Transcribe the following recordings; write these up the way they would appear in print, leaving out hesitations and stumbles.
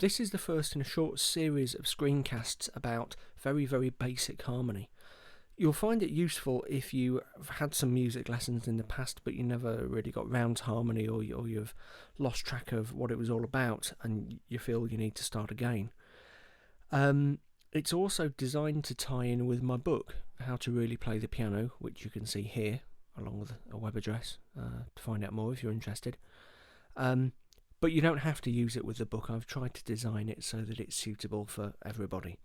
This is the first in a short series of screencasts about very, very basic harmony. You'll find it useful if you've had some music lessons in the past but you never really got round to harmony, or you've lost track of what it was all about and you feel you need to start again. It's also designed to tie in with my book, How to Really Play the Piano, which you can see here along with a web address to find out more if you're interested. But you don't have to use it with the book. I've tried to design it so that it's suitable for everybody.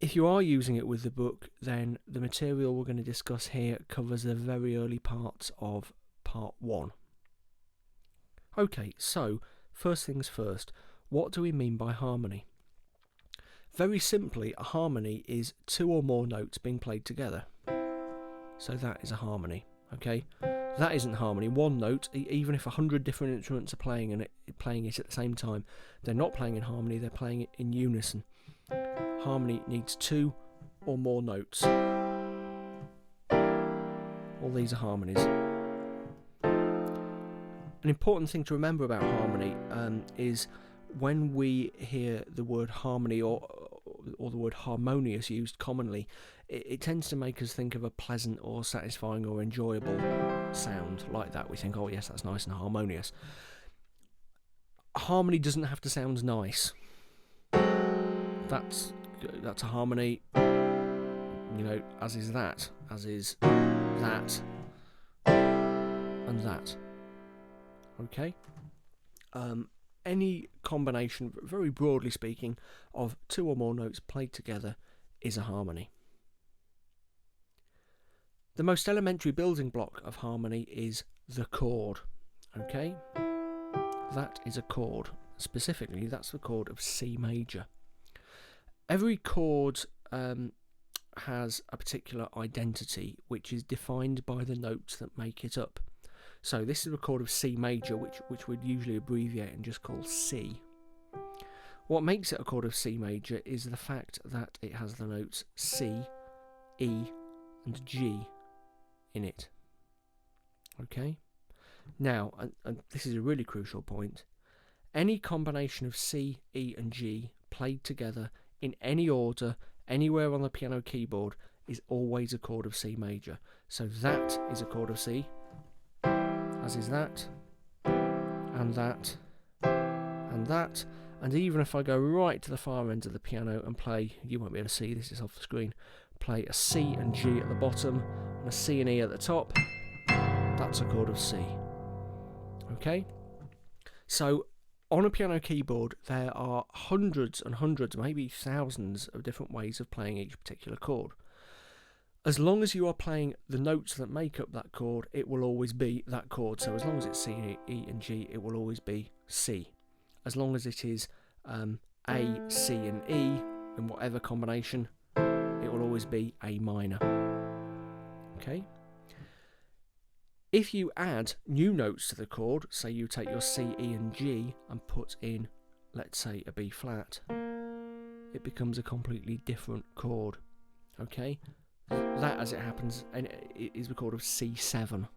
If you are using it with the book, then the material we're going to discuss here covers the very early parts of part 1. Okay, so first things first, what do we mean by harmony? Very simply, a harmony is 2 or more notes being played together. So that is a harmony, okay? That isn't harmony. One note, even if 100 different instruments are playing it at the same time, they're not playing in harmony, they're playing it in unison. Harmony needs 2 or more notes. All these are harmonies. An important thing to remember about harmony is when we hear the word harmony or the word harmonious used commonly, it tends to make us think of a pleasant or satisfying or enjoyable sound like that. We think, oh yes, that's nice and harmonious. Harmony doesn't have to sound nice. That's a harmony, as is that, as is that, and that. Okay? Any combination, very broadly speaking, of 2 or more notes played together is a harmony. The most elementary building block of harmony is the chord. Okay? That is a chord. Specifically, that's the chord of C major. Every chord has a particular identity which is defined by the notes that make it up. So this is a chord of C major, which we'd usually abbreviate and just call C. What makes it a chord of C major is the fact that it has the notes C, E, and G in it. Okay? Now, and this is a really crucial point, any combination of C, E, and G played together in any order, anywhere on the piano keyboard, is always a chord of C major. So that is a chord of C, as is that, and that, and that, and even if I go right to the far end of the piano and play, you won't be able to see, this is off the screen, play a C and G at the bottom, and a C and E at the top, that's a chord of C. Okay? So, on a piano keyboard, there are hundreds and hundreds, maybe thousands of different ways of playing each particular chord. As long as you are playing the notes that make up that chord, it will always be that chord. So as long as it's C, E and G, it will always be C. As long as it is A, C and E, in whatever combination, it will always be A minor. Okay? If you add new notes to the chord, say you take your C, E and G and put in, let's say, a B flat, it becomes a completely different chord. Okay? That, as it happens, is the chord of C7.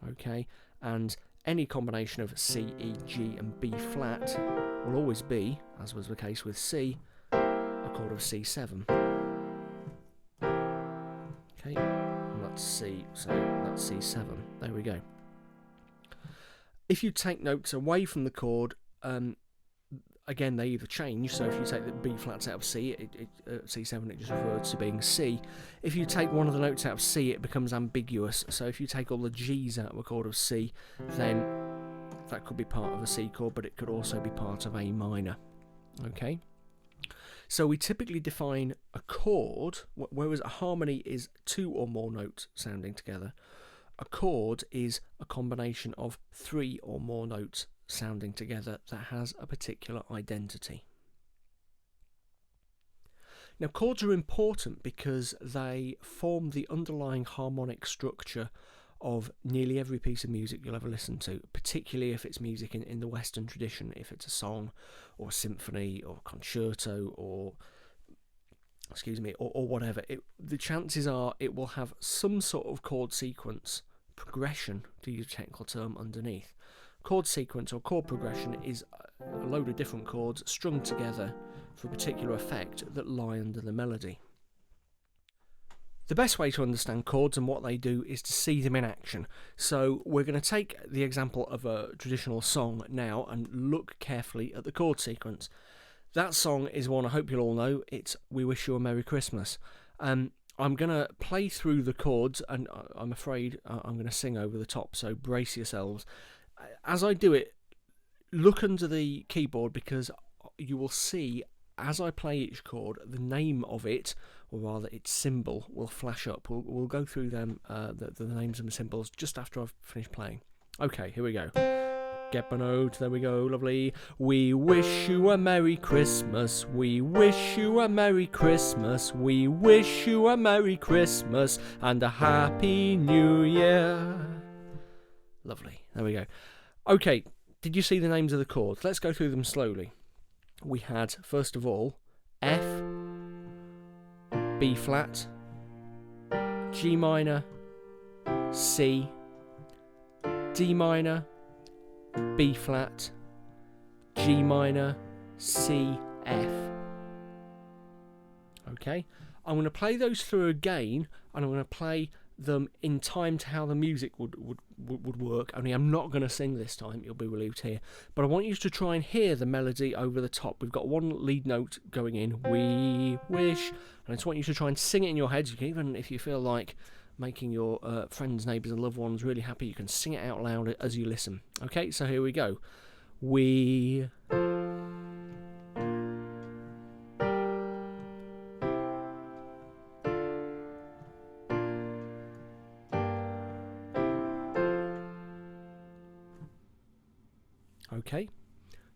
Okay? And any combination of C, E, G and B flat will always be, as was the case with C, a chord of C7. Okay? And that's C, so that's C7. There we go. If you take notes away from the chord, again, they either change. So if you take the B flats out of C, C7, it just refers to being C. If you take one of the notes out of C, it becomes ambiguous. So if you take all the G's out of a chord of C, then that could be part of a C chord, but it could also be part of A minor. Okay? So we typically define a chord, whereas a harmony is 2 or more notes sounding together. A chord is a combination of 3 or more notes sounding together that has a particular identity. Now, chords are important because they form the underlying harmonic structure of nearly every piece of music you'll ever listen to, particularly if it's music in the Western tradition, if it's a song or a symphony or a concerto or whatever. The chances are it will have some sort of chord sequence, progression, to use a technical term, underneath. Chord sequence or chord progression is a load of different chords strung together for a particular effect that lie under the melody. The best way to understand chords and what they do is to see them in action. So we're going to take the example of a traditional song now and look carefully at the chord sequence. That song is one I hope you'll all know. It's We Wish You a Merry Christmas. I'm going to play through the chords, and I'm afraid I'm going to sing over the top, so brace yourselves. As I do it, look under the keyboard, because you will see as I play each chord, the name of it, or rather its symbol, will flash up. We'll go through them, the names and the symbols, just after I've finished playing. Okay, here we go. Get my note, there we go, lovely. We wish you a Merry Christmas, we wish you a Merry Christmas, we wish you a Merry Christmas and a Happy New Year. Lovely, there we go. Okay, did you see the names of the chords? Let's go through them slowly. We had, first of all, F, B flat, G minor, C, D minor, B flat, G minor, C, F. Okay, I'm going to play those through again, and I'm going to play them in time to how the music would work, only I'm not going to sing this time, you'll be relieved to hear. But I want you to try and hear the melody over the top. We've got one lead note going in, we wish, and I just want you to try and sing it in your heads. You can, even if you feel like making your friends, neighbours and loved ones really happy, you can sing it out loud as you listen. Okay, so here we go. We... Okay,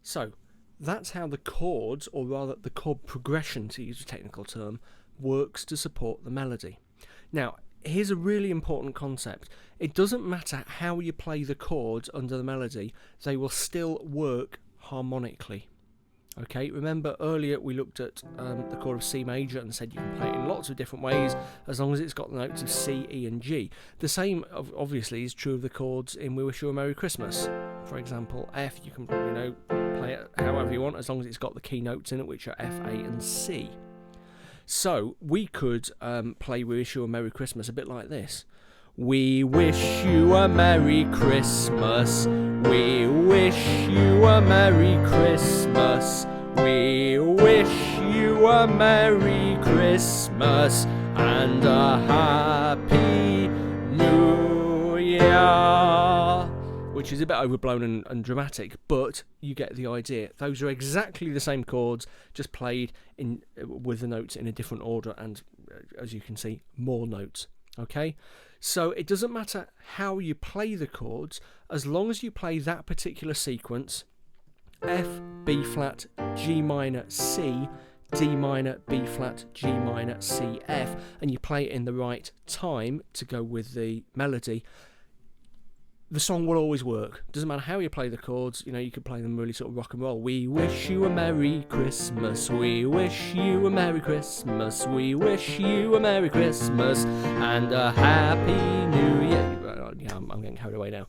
so that's how the chords, or rather the chord progression, to use a technical term, works to support the melody. Now, here's a really important concept. It doesn't matter how you play the chords under the melody, they will still work harmonically. Okay, remember earlier we looked at the chord of C major and said you can play it in lots of different ways as long as it's got the notes of C, E and G. The same obviously is true of the chords in We Wish You a Merry Christmas. For example, F, you can play it however you want as long as it's got the key notes in it, which are F, A and C. So we could play We Wish You a Merry Christmas a bit like this. We wish you a Merry Christmas, we wish you a Merry Christmas, we wish you a Merry Christmas and a Happy New Year. Which is a bit overblown and dramatic, but you get the idea. Those are exactly the same chords, just played in with the notes in a different order, and as you can see, more notes. Okay, so it doesn't matter how you play the chords, as long as you play that particular sequence: F, B flat, G minor, C, D minor, B flat, G minor, C, F, and you play it in the right time to go with the melody. The song will always work. Doesn't matter how you play the chords, you could play them really sort of rock and roll. We wish you a Merry Christmas, we wish you a Merry Christmas, we wish you a Merry Christmas and a Happy New Year. Yeah, I'm getting carried away now.